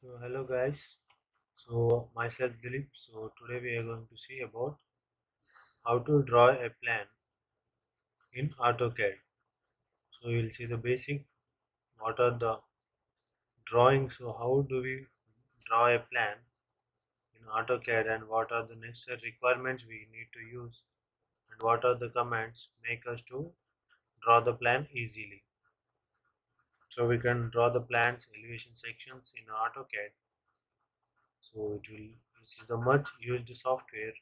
So hello guys. So myself Dilip. So today we are going to see about how to draw a plan in AutoCAD. So you'll see the basic, what are the drawings. So how do we draw a plan in AutoCAD and what are the necessary requirements we need to use and what are the commands make us to draw the plan easily. So we can draw the plans, elevation sections in AutoCAD. So this is the much used software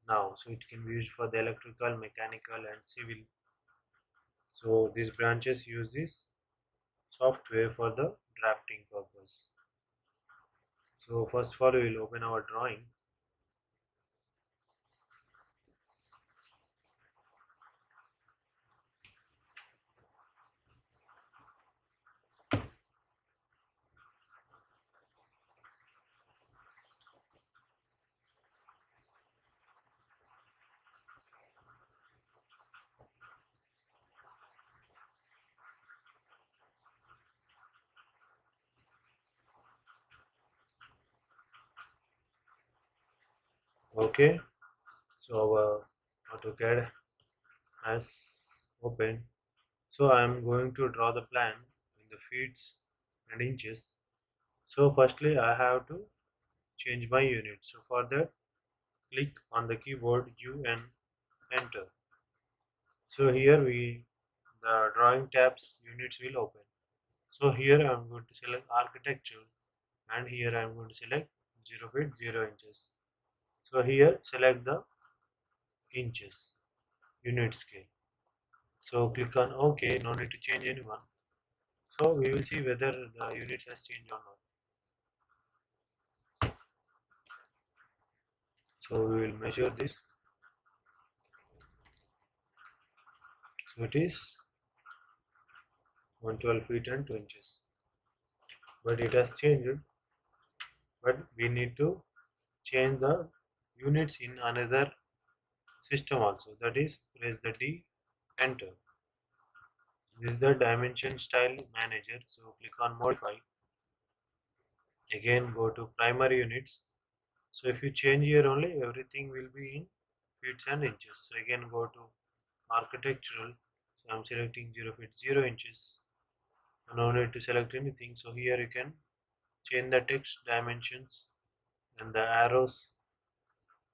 now, so it can be used for the electrical, mechanical and civil. So these branches use this software for the drafting purpose. So first of all we will open our drawing. Okay, so our AutoCAD has opened. So I am going to draw the plan in the feet and inches. So firstly I have to change my unit. So for that, click on the keyboard U and enter. So here the drawing tabs units will open. So here I am going to select architecture and here I am going to select 0 feet 0 inches. So here select the inches unit scale. So click on OK. No need to change anyone. So we will see whether the units has changed or not. So we will measure this. So it is 112 feet and 2 inches. But it has changed. But we need to change the units in another system also. That is, press the D, enter. This is the dimension style manager. So click on modify. Again go to primary units. So if you change here only, everything will be in feet and inches. So again go to architectural. So I'm selecting 0 feet 0 inches. No need to select anything. So here you can change the text dimensions and the arrows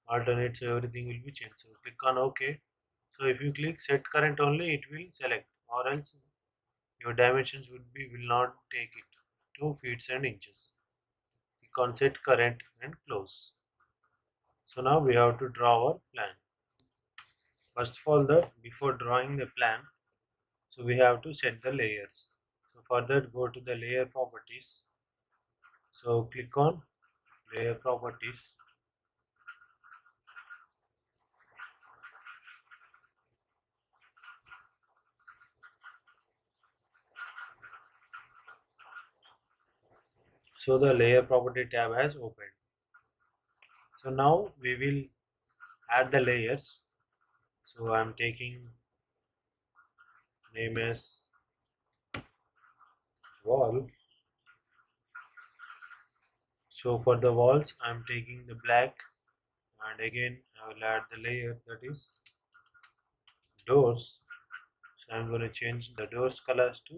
alternate, so everything will be changed. So click on OK. So if you click set current only, it will select, or else your dimensions will not take it to feet and inches. Click on set current and close. So now we have to draw our plan. First of all, before drawing the plan, so we have to set the layers. So for that, go to the layer properties. So click on layer properties. So the layer property tab has opened. So now we will add the layers. So I am taking name as wall. So for the walls I am taking the black, and again I will add the layer that is doors. So I am going to change the doors colors to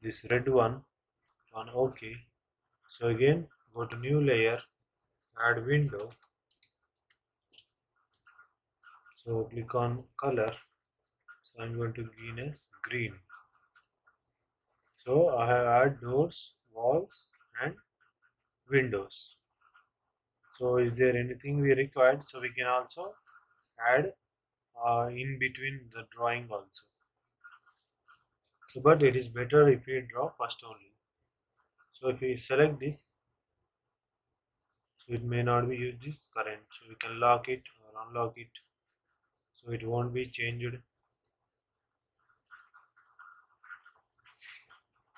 this red one on OK. So again go to new layer, add window. So click on color. So I'm going to green as green. So I have add doors, walls and windows. So is there anything we required? So we can also add in between the drawing also. So but it is better if we draw first only. So if we select this, so it may not be used this current. So we can lock it or unlock it. So it won't be changed.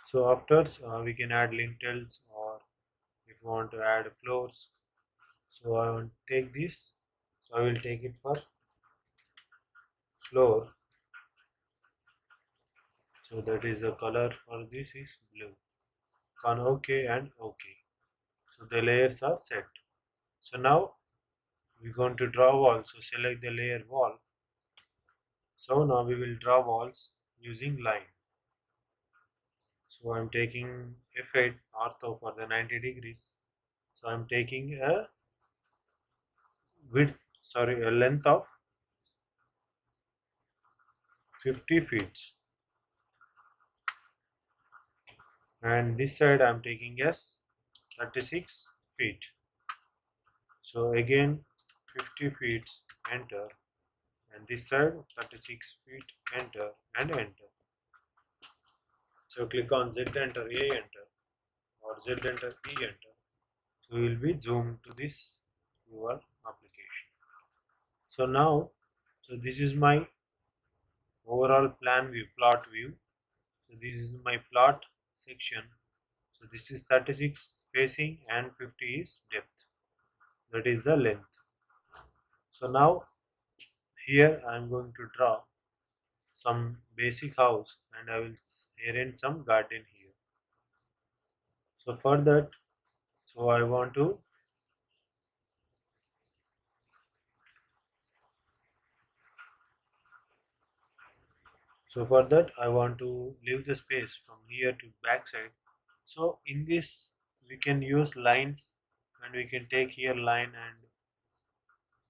So after we can add lintels, or if you want to add floors. So I want to take this. So I will take it for floor. So that is the color for this is blue. Con OK and OK. So the layers are set. So now we're going to draw wall. So select the layer wall. So now we will draw walls using line. So I'm taking F8 ortho for the 90 degrees. So I'm taking a a length of 50 feet. And this side I'm taking as 36 feet. So again 50 feet, enter, and this side 36 feet, enter and enter. So click on Z enter, A enter, or Z enter, E enter. So we will be zoomed to this your application. So now, so this is my overall plan view, plot view. So this is my plot section. So this is 36 facing and 50 is depth. That is the length. So now here I am going to draw some basic house and I will arrange some garden here. So for that, so I want to leave the space from here to back side. So in this we can use lines and we can take here line and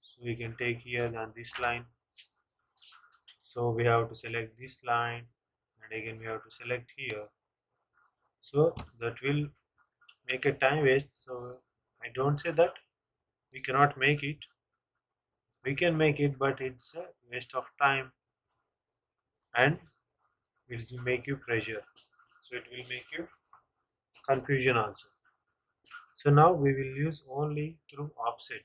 so we can take here and this line. So we have to select this line and again we have to select here. So that will make a time waste. So I don't say that we cannot make it. We can make it, but it's a waste of time and it will make you pressure. So it will make you confusion also. So now we will use only through offset.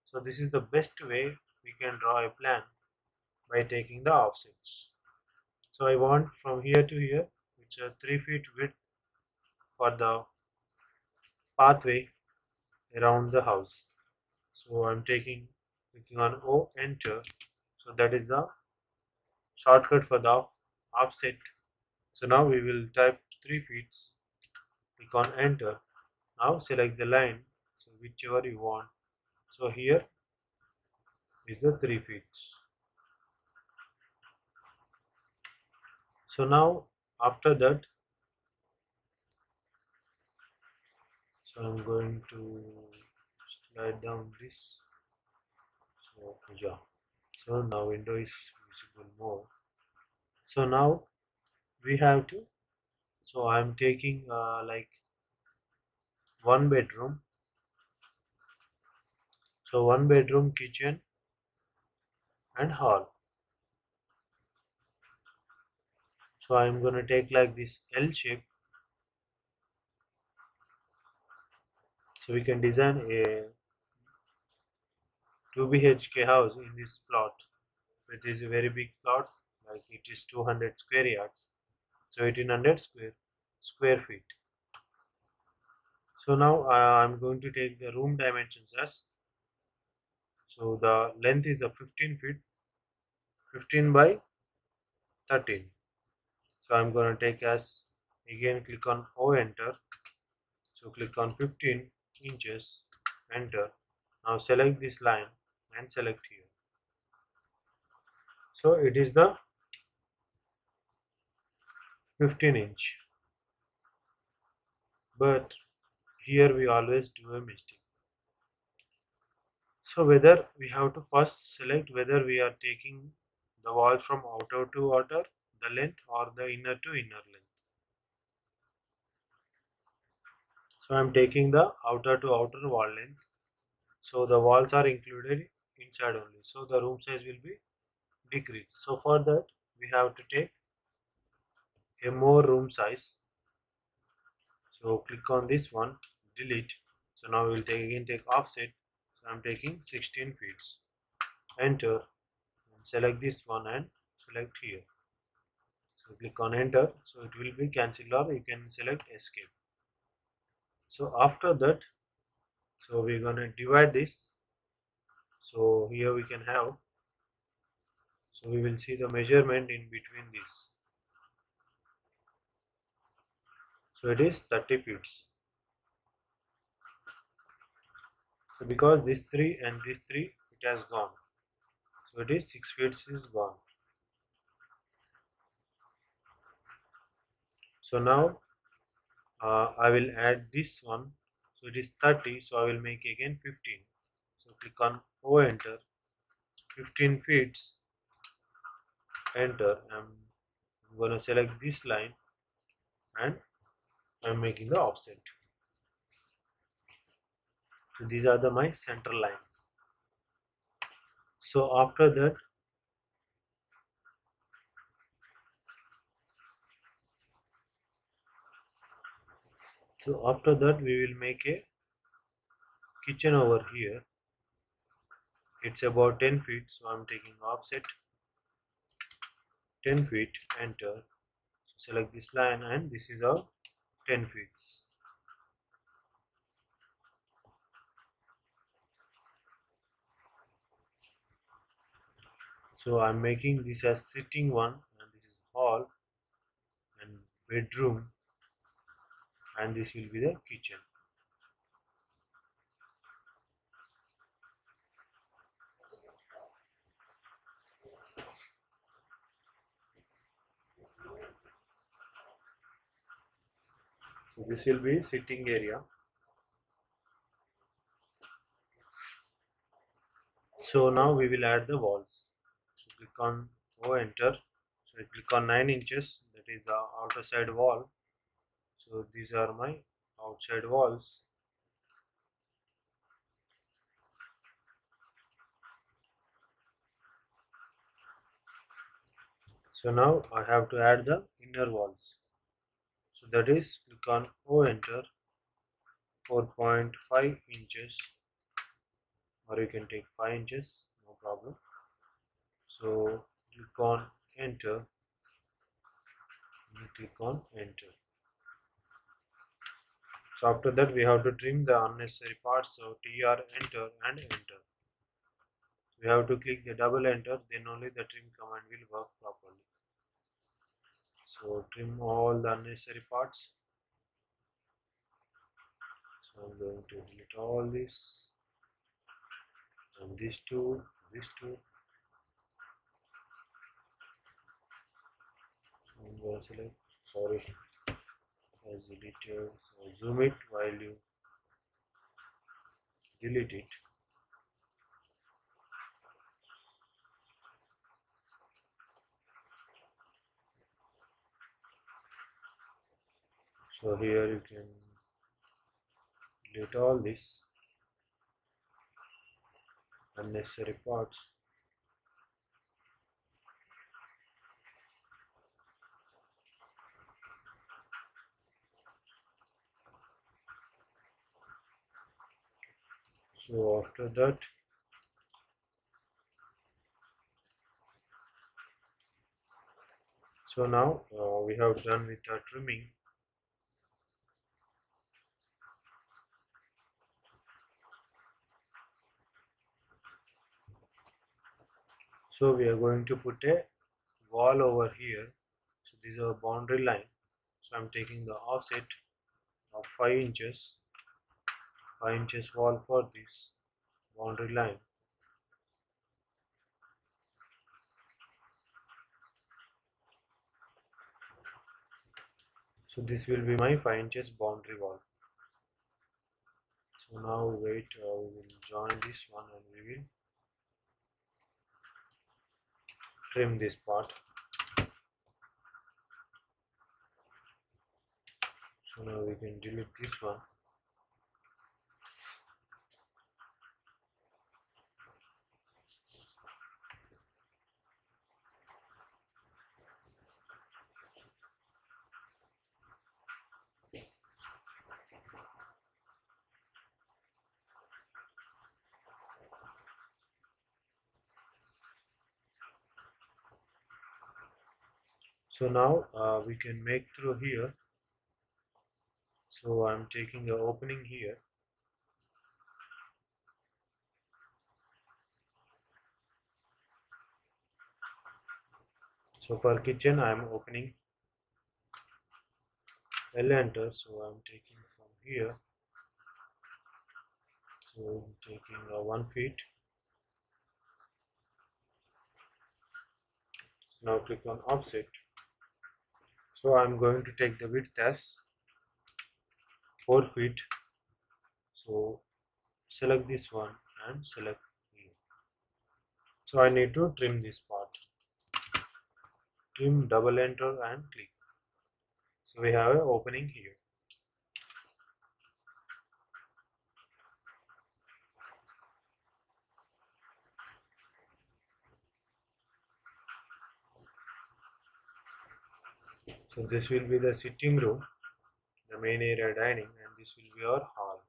So this is the best way we can draw a plan by taking the offsets. So I want from here to here, it's a 3 feet width for the pathway around the house. So I'm clicking on O, enter. So that is the shortcut for the offset. So now we will type 3 feet, click on enter. Now select the line, so whichever you want. So here is the 3 feet. So now after that, so I'm going to slide down this. So yeah, so now window is visible more. So now we have to, so I'm taking like 1 bedroom. So 1 bedroom, kitchen and hall. So I'm gonna take like this L shape. So we can design a 2 BHK house in this plot. It is a very big plot, like it is 200 square yards. So 1800 square feet. So now I'm going to take the room dimensions as, so the length is the 15 feet, 15 by 13. So I'm going to take as, again click on O, enter. So click on 15 inches, enter. Now select this line and select here. So it is the 15-inch. But here we always do a mistake. So whether we have to first select whether we are taking the wall from outer to outer, the length, or the inner to inner length. So I am taking the outer to outer wall length. So the walls are included inside only. So the room size will be decreased. So for that we have to take a more room size. So click on this one, delete. So now we will take offset. So I am taking 16 feet. Enter and select this one and select here. So click on enter. So it will be cancelled or you can select escape. So after that, so we're gonna divide this. So here we can have, so we will see the measurement in between this. So it is 30 feet. So because this 3 and this 3 it has gone. So it is 6 feet is gone. So now I will add this one. So it is 30. So I will make again 15. So click on O, enter. 15 feet, enter. I'm going to select this line and I'm making the offset. So these are my center lines. So after that, we will make a kitchen over here. It's about 10 feet. So I'm taking offset 10 feet, enter. So select this line and this is our 10 feet. So I'm making this as sitting one, and this is hall and bedroom, and this will be the kitchen. So this will be sitting area. So now we will add the walls. So click on O, enter. So I click on 9 inches, that is the outer side wall. So these are my outside walls. So now I have to add the inner walls. So that is click on O, enter. 4.5 inches, or you can take 5 inches, no problem. So click on enter, and click on enter. So after that we have to trim the unnecessary parts. So TR, enter and enter. We have to click the double enter, then only the trim command will work properly. So trim all the unnecessary parts. So I'm going to delete all this, and these two, these two. So I'm going to select, sorry, as deleted. So zoom it while you delete it. So here you can delete all this unnecessary parts. So after that, so now we have done with the trimming. So we are going to put a wall over here. So this is a boundary line. So I'm taking the offset of 5 inches, 5 inches wall for this boundary line. So this will be my 5 inches boundary wall. So now wait, we will join this one and we will trim this part. So now we can delete this one. So now we can make through here. So I'm taking the opening here. So for kitchen I'm opening L enter. So I'm taking from here. So I'm taking 1 feet. Now click on offset. So I'm going to take the width as 4 feet. So select this one and select here. So I need to trim this part. Trim, double enter and click. So we have an opening here. So this will be the sitting room, the main area dining, and this will be our hall.